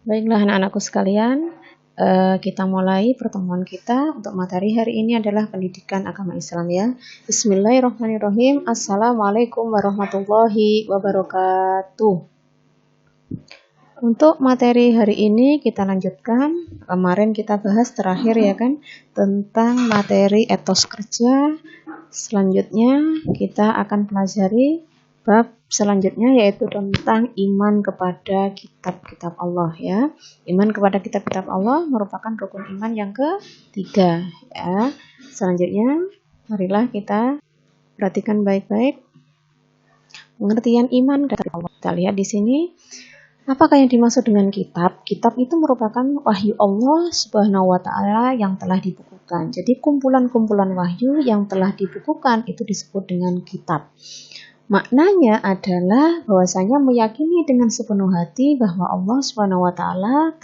Baiklah anak-anakku sekalian, kita mulai pertemuan kita untuk materi hari ini adalah pendidikan agama Islam ya. Bismillahirrahmanirrahim. Assalamualaikum warahmatullahi wabarakatuh. Untuk materi hari ini kita lanjutkan. Kemarin kita bahas terakhir ya kan, tentang materi etos kerja. Selanjutnya kita akan pelajari bab selanjutnya, yaitu tentang iman kepada kitab-kitab Allah ya. Iman kepada kitab-kitab Allah merupakan rukun iman yang ketiga ya. Selanjutnya marilah kita perhatikan baik-baik pengertian iman dari Allah. Kita lihat di sini, apakah yang dimaksud dengan kitab? Kitab itu merupakan wahyu Allah Subhanahu wa taala yang telah dibukukan. Jadi kumpulan-kumpulan wahyu yang telah dibukukan itu disebut dengan kitab. Maknanya adalah bahwasanya meyakini dengan sepenuh hati bahwa Allah SWT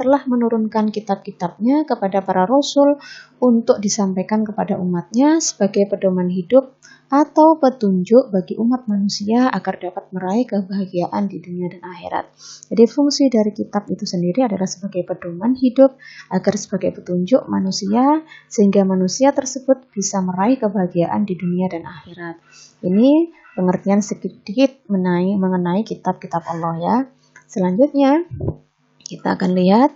telah menurunkan kitab-kitabnya kepada para rasul untuk disampaikan kepada umatnya sebagai pedoman hidup atau petunjuk bagi umat manusia agar dapat meraih kebahagiaan di dunia dan akhirat. Jadi fungsi dari kitab itu sendiri adalah sebagai pedoman hidup agar sebagai petunjuk manusia sehingga manusia tersebut bisa meraih kebahagiaan di dunia dan akhirat. Ini pengertian sedikit mengenai kitab-kitab Allah ya. Selanjutnya kita akan lihat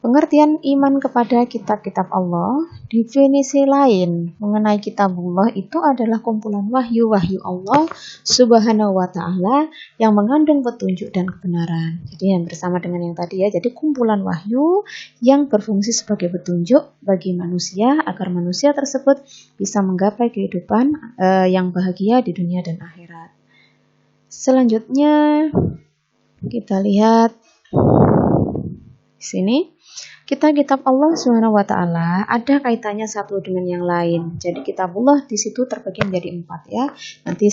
pengertian iman kepada kitab-kitab Allah. Definisi lain mengenai kitabullah itu adalah kumpulan wahyu-wahyu Allah Subhanahu wa taala yang mengandung petunjuk dan kebenaran. Jadi yang bersama dengan yang tadi ya. Jadi kumpulan wahyu yang berfungsi sebagai petunjuk bagi manusia agar manusia tersebut bisa menggapai kehidupan yang bahagia di dunia dan akhirat. Selanjutnya kita lihat di sini. Kitab-kitab Allah Subhanahu wa taala ada kaitannya satu dengan yang lain. Jadi kitabullah di situ terbagi menjadi 4 ya. Nanti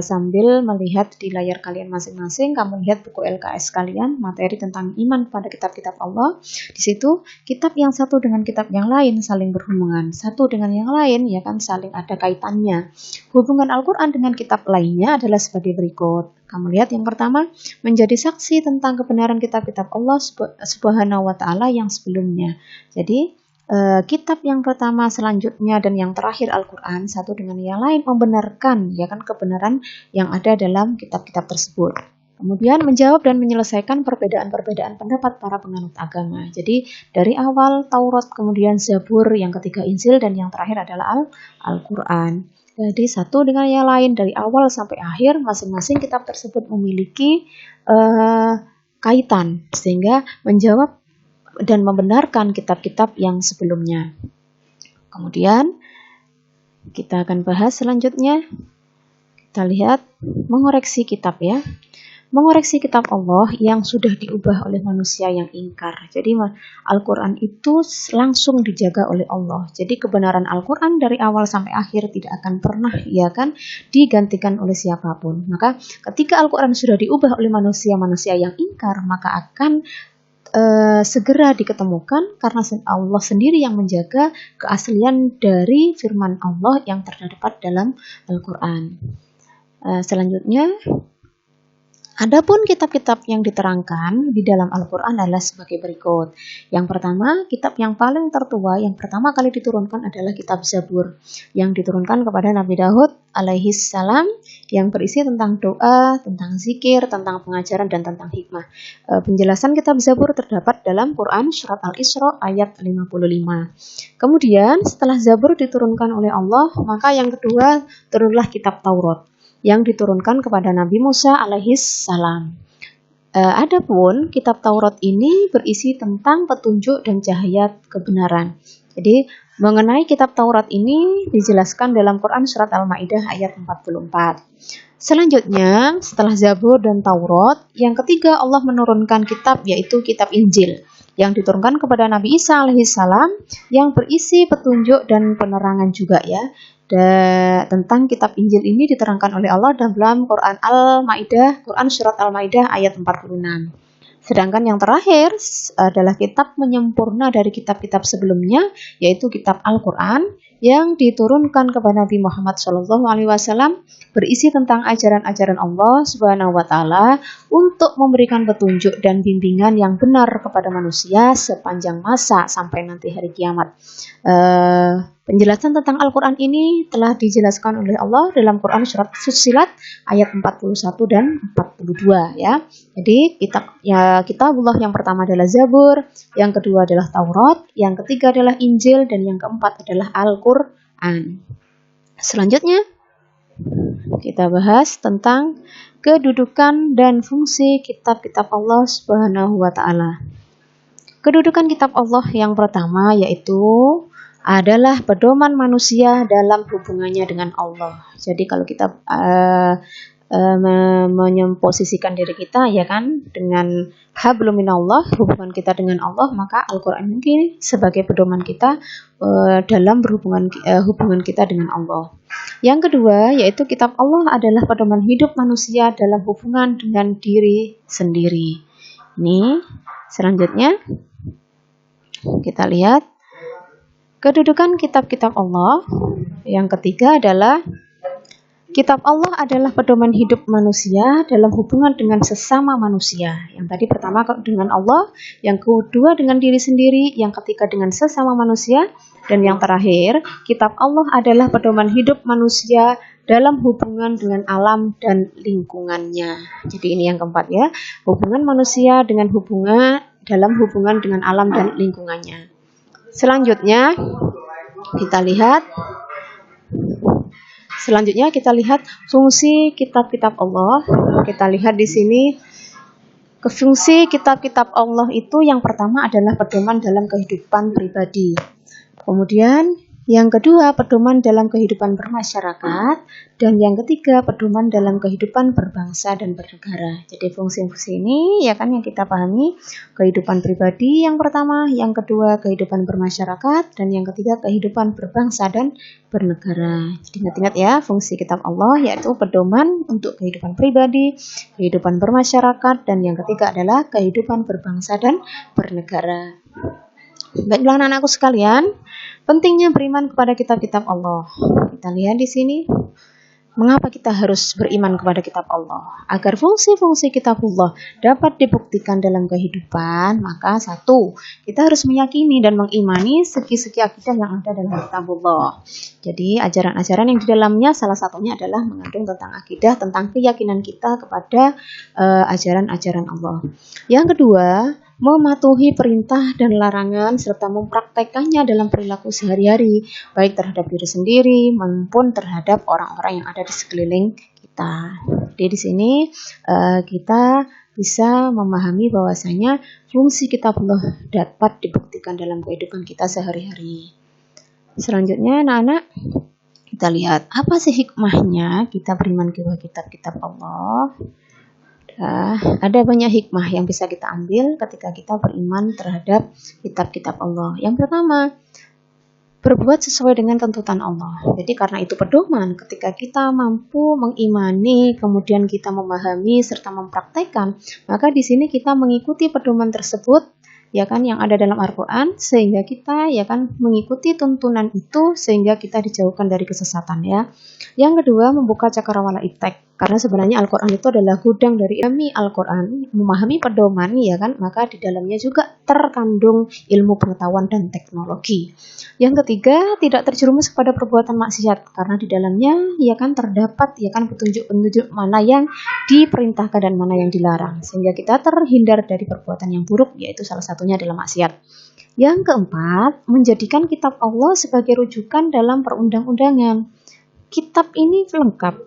sambil melihat di layar kalian masing-masing, kamu lihat buku LKS kalian, materi tentang iman pada kitab-kitab Allah. Di situ kitab yang satu dengan kitab yang lain saling berhubungan. Satu dengan yang lain ya kan saling ada kaitannya. Hubungan Al-Qur'an dengan kitab lainnya adalah sebagai berikut. Kamu lihat yang pertama, menjadi saksi tentang kebenaran kitab-kitab Allah Subhanahu wa taala yang sebelumnya. Jadi kitab yang pertama, selanjutnya dan yang terakhir Al-Qur'an satu dengan yang lain membenarkan ya kan kebenaran yang ada dalam kitab-kitab tersebut. Kemudian menjawab dan menyelesaikan perbedaan-perbedaan pendapat para penganut agama. Jadi dari awal Taurat, kemudian Zabur, yang ketiga Injil, dan yang terakhir adalah Al-Qur'an. Jadi satu dengan yang lain dari awal sampai akhir masing-masing kitab tersebut memiliki kaitan sehingga menjawab dan membenarkan kitab-kitab yang sebelumnya. Kemudian kita akan bahas selanjutnya. Kita lihat mengoreksi kitab ya. Mengoreksi kitab Allah yang sudah diubah oleh manusia yang ingkar. Jadi Al-Quran itu langsung dijaga oleh Allah. Jadi kebenaran Al-Quran dari awal sampai akhir tidak akan pernah ya kan digantikan oleh siapapun. Maka ketika Al-Quran sudah diubah oleh manusia-manusia yang ingkar, maka akan segera diketemukan karena Allah sendiri yang menjaga keaslian dari firman Allah yang terdapat dalam Al-Quran. Selanjutnya, adapun kitab-kitab yang diterangkan di dalam Al-Quran adalah sebagai berikut. Yang pertama, kitab yang paling tertua yang pertama kali diturunkan adalah kitab Zabur yang diturunkan kepada Nabi Daud alaihi salam, yang berisi tentang doa, tentang zikir, tentang pengajaran, dan tentang hikmah. Penjelasan kitab Zabur terdapat dalam Quran surat Al-Isra ayat 55. Kemudian setelah Zabur diturunkan oleh Allah, maka yang kedua turunlah kitab Taurat yang diturunkan kepada Nabi Musa alaihi salam. Adapun kitab Taurat ini berisi tentang petunjuk dan cahaya kebenaran. Jadi mengenai kitab Taurat ini dijelaskan dalam Quran surat Al-Maidah ayat 44. Selanjutnya setelah Zabur dan Taurat, yang ketiga Allah menurunkan kitab yaitu kitab Injil yang diturunkan kepada Nabi Isa alaihi salam yang berisi petunjuk dan penerangan juga ya. Tentang kitab Injil ini diterangkan oleh Allah dalam Quran Al-Maidah, Quran surat Al-Maidah ayat 46. Sedangkan yang terakhir adalah kitab penyempurna dari kitab-kitab sebelumnya, yaitu kitab Al-Quran yang diturunkan kepada Nabi Muhammad SAW berisi tentang ajaran-ajaran Allah Subhanahu wa taala untuk memberikan petunjuk dan bimbingan yang benar kepada manusia sepanjang masa sampai nanti hari kiamat. Penjelasan tentang Al-Quran ini telah dijelaskan oleh Allah dalam Quran surat Fussilat ayat 41 dan 42 ya. Jadi kitabullah yang pertama adalah Zabur, yang kedua adalah Taurat, yang ketiga adalah Injil, dan yang keempat adalah Al-Quran. Selanjutnya kita bahas tentang kedudukan dan fungsi kitab-kitab Allah Subhanahu wa taala. Kedudukan kitab Allah yang pertama yaitu adalah pedoman manusia dalam hubungannya dengan Allah. Jadi kalau kita memposisikan diri kita ya kan dengan hablum minallah, hubungan kita dengan Allah, maka Al-Quran ini sebagai pedoman kita dalam hubungan kita dengan Allah. Yang kedua yaitu kitab Allah adalah pedoman hidup manusia dalam hubungan dengan diri sendiri. Ini selanjutnya kita lihat kedudukan kitab-kitab Allah. Yang ketiga adalah kitab Allah adalah pedoman hidup manusia dalam hubungan dengan sesama manusia. Yang tadi pertama dengan Allah, yang kedua dengan diri sendiri, yang ketiga dengan sesama manusia, dan yang terakhir, kitab Allah adalah pedoman hidup manusia dalam hubungan dengan alam dan lingkungannya. Jadi ini yang keempat ya, hubungan manusia dengan dalam hubungan dengan alam dan lingkungannya. Selanjutnya kita lihat fungsi kitab-kitab Allah. Kita lihat di sini fungsi kitab-kitab Allah itu yang pertama adalah pedoman dalam kehidupan pribadi. Kemudian yang kedua pedoman dalam kehidupan bermasyarakat, dan yang ketiga pedoman dalam kehidupan berbangsa dan bernegara. Jadi fungsi-fungsi ini ya kan yang kita pahami, kehidupan pribadi yang pertama, yang kedua kehidupan bermasyarakat, dan yang ketiga kehidupan berbangsa dan bernegara. Jadi ingat-ingat ya, fungsi kitab Allah yaitu pedoman untuk kehidupan pribadi, kehidupan bermasyarakat, dan yang ketiga adalah kehidupan berbangsa dan bernegara. Baiklah anak-anakku sekalian, pentingnya beriman kepada kitab-kitab Allah. Kita lihat di sini, mengapa kita harus beriman kepada kitab Allah? Agar fungsi-fungsi kitab Allah dapat dibuktikan dalam kehidupan, maka satu, kita harus meyakini dan mengimani segi-segi akidah yang ada dalam kitab Allah. Jadi ajaran-ajaran yang di dalamnya salah satunya adalah mengandung tentang akidah, tentang keyakinan kita kepada ajaran-ajaran Allah. Yang kedua, mematuhi perintah dan larangan serta mempraktekannya dalam perilaku sehari-hari, baik terhadap diri sendiri maupun terhadap orang-orang yang ada di sekeliling kita. Jadi di sini kita bisa memahami bahwasanya fungsi kitab Allah dapat dibuktikan dalam kehidupan kita sehari-hari. Selanjutnya anak-anak, kita lihat apa sih hikmahnya kita beriman kepada kitab-kitab Allah. Ada banyak hikmah yang bisa kita ambil ketika kita beriman terhadap kitab-kitab Allah. Yang pertama, berbuat sesuai dengan tuntutan Allah. Jadi karena itu pedoman, ketika kita mampu mengimani, kemudian kita memahami serta mempraktekkan, maka di sini kita mengikuti pedoman tersebut ya kan yang ada dalam Al-Quran, sehingga kita ya kan mengikuti tuntunan itu sehingga kita dijauhkan dari kesesatan ya. Yang kedua, membuka cakrawala iptek, karena sebenarnya Al-Quran itu adalah gudang dari ilmu Al-Quran, memahami pedoman ya kan, maka di dalamnya juga terkandung ilmu pengetahuan dan teknologi. Yang ketiga, tidak terjerumus kepada perbuatan maksiat, karena di dalamnya ya kan terdapat ya kan petunjuk-petunjuk mana yang diperintahkan dan mana yang dilarang, sehingga kita terhindar dari perbuatan yang buruk, yaitu salah satunya adalah maksiat. Yang keempat, menjadikan kitab Allah sebagai rujukan dalam perundang-undangan. Kitab ini lengkap,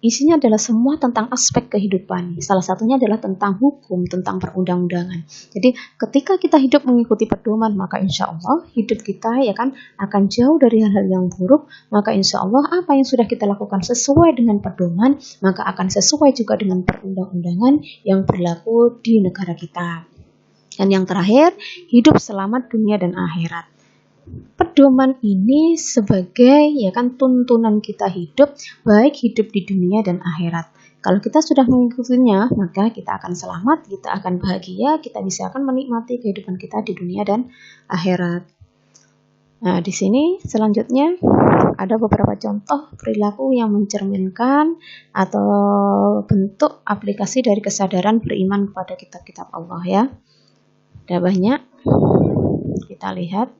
isinya adalah semua tentang aspek kehidupan. Salah satunya adalah tentang hukum, tentang perundang-undangan. Jadi ketika kita hidup mengikuti pedoman, maka insya Allah hidup kita ya kan akan jauh dari hal-hal yang buruk. Maka insya Allah apa yang sudah kita lakukan sesuai dengan pedoman, maka akan sesuai juga dengan perundang-undangan yang berlaku di negara kita. Dan yang terakhir, hidup selamat dunia dan akhirat. Pedoman ini sebagai ya kan tuntunan kita hidup, baik hidup di dunia dan akhirat. Kalau kita sudah mengikutinya, maka kita akan selamat, kita akan bahagia, kita bisa akan menikmati kehidupan kita di dunia dan akhirat. Nah, di sini selanjutnya ada beberapa contoh perilaku yang mencerminkan atau bentuk aplikasi dari kesadaran beriman kepada kitab-kitab Allah ya. Ada banyak. Kita lihat.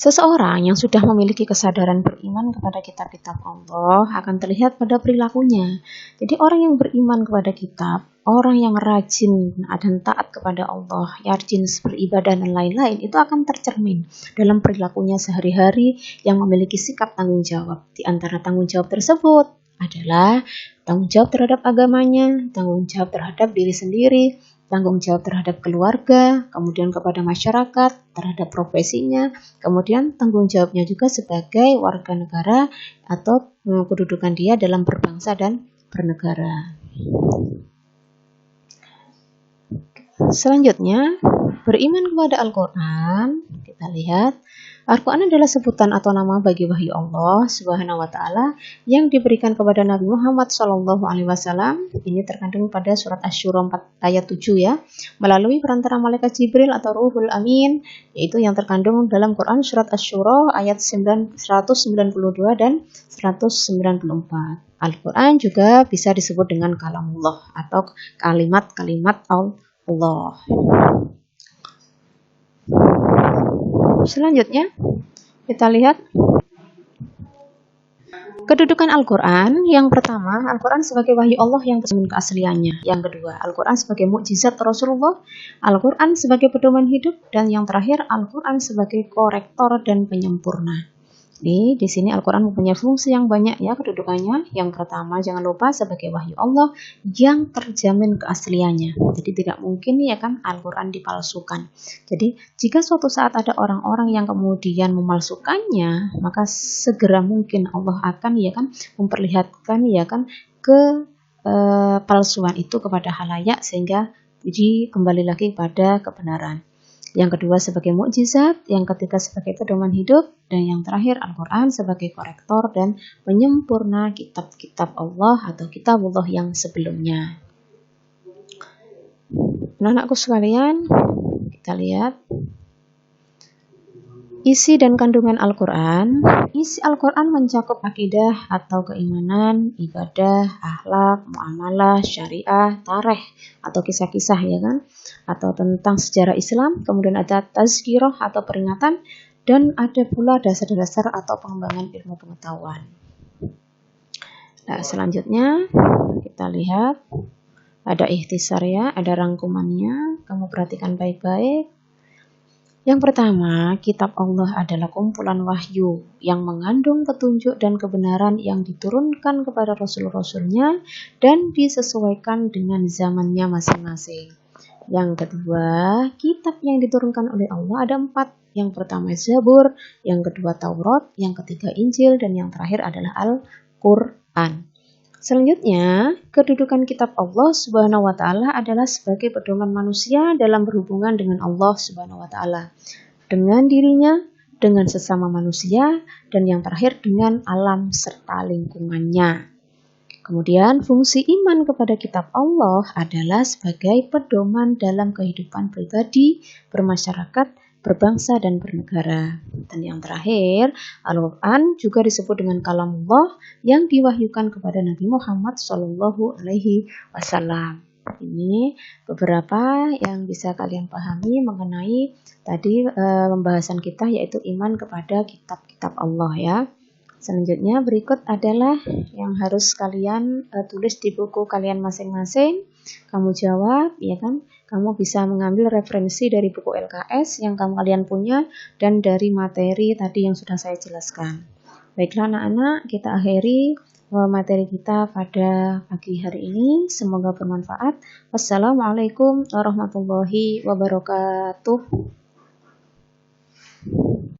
Seseorang yang sudah memiliki kesadaran beriman kepada kitab-kitab Allah akan terlihat pada perilakunya. Jadi orang yang beriman kepada kitab, orang yang rajin dan taat kepada Allah, rajin beribadah dan lain-lain, itu akan tercermin dalam perilakunya sehari-hari yang memiliki sikap tanggung jawab. Di antara tanggung jawab tersebut adalah tanggung jawab terhadap agamanya, tanggung jawab terhadap diri sendiri, tanggung jawab terhadap keluarga, kemudian kepada masyarakat, terhadap profesinya, kemudian tanggung jawabnya juga sebagai warga negara atau kedudukan dia dalam berbangsa dan bernegara. Selanjutnya, beriman kepada Al-Quran. Kita lihat, Al-Quran adalah sebutan atau nama bagi wahyu Allah Subhanahu wa Ta'ala yang diberikan kepada Nabi Muhammad SAW. Ini terkandung pada surat Asy-Syura 4 ayat 7 ya, melalui perantara malaikat Jibril atau Ruhul Amin, yaitu yang terkandung dalam Quran surat Asy-Syura ayat 192 dan 194. Al-Quran juga bisa disebut dengan kalamullah atau kalimat-kalimat Allah. Selanjutnya, kita lihat kedudukan Al-Quran. Yang pertama, Al-Quran sebagai wahyu Allah yang tercermin keasliannya. Yang kedua, Al-Quran sebagai mukjizat Rasulullah, Al-Quran sebagai pedoman hidup, dan yang terakhir, Al-Quran sebagai korektor dan penyempurna. Di sini Al-Quran mempunyai fungsi yang banyak ya kedudukannya. Yang pertama, jangan lupa sebagai wahyu Allah yang terjamin keasliannya. Jadi tidak mungkin ya kan Al-Quran dipalsukan. Jadi jika suatu saat ada orang-orang yang kemudian memalsukannya, maka segera mungkin Allah akan ya kan memperlihatkan ya kan palsuan itu kepada halayak sehingga jadi kembali lagi pada kebenaran. Yang kedua sebagai mukjizat, yang ketiga sebagai pedoman hidup, dan yang terakhir Al-Quran sebagai korektor dan penyempurna kitab-kitab Allah atau kitabullah yang sebelumnya. Anak-anakku sekalian, kita lihat isi dan kandungan Al-Quran. Isi Al-Quran mencakup akidah atau keimanan, ibadah, akhlak, muamalah, syariah, tarikh atau kisah-kisah ya kan, atau tentang sejarah Islam, kemudian ada tazkirah atau peringatan, dan ada pula dasar-dasar atau pengembangan ilmu pengetahuan. Nah, selanjutnya kita lihat ada ikhtisar ya, ada rangkumannya, kamu perhatikan baik-baik. Yang pertama, kitab Allah adalah kumpulan wahyu yang mengandung petunjuk dan kebenaran yang diturunkan kepada Rasul-Rasulnya dan disesuaikan dengan zamannya masing-masing. Yang kedua, kitab yang diturunkan oleh Allah ada 4. Yang pertama Zabur, yang kedua Taurat, yang ketiga Injil, dan yang terakhir adalah Al-Quran. Selanjutnya, kedudukan kitab Allah Subhanahu wa Ta'ala adalah sebagai pedoman manusia dalam berhubungan dengan Allah Subhanahu wa Ta'ala, dengan dirinya, dengan sesama manusia, dan yang terakhir dengan alam serta lingkungannya. Kemudian, fungsi iman kepada kitab Allah adalah sebagai pedoman dalam kehidupan pribadi, bermasyarakat, berbangsa dan bernegara. Dan yang terakhir, Al-Quran juga disebut dengan kalamullah yang diwahyukan kepada Nabi Muhammad SAW. Ini beberapa yang bisa kalian pahami mengenai tadi pembahasan kita, yaitu iman kepada kitab-kitab Allah ya. Selanjutnya berikut adalah yang harus kalian tulis di buku kalian masing-masing. Kamu jawab, ya kan? Kamu bisa mengambil referensi dari buku LKS yang kalian punya dan dari materi tadi yang sudah saya jelaskan. Baiklah anak-anak, kita akhiri materi kita pada pagi hari ini. Semoga bermanfaat. Wassalamualaikum warahmatullahi wabarakatuh.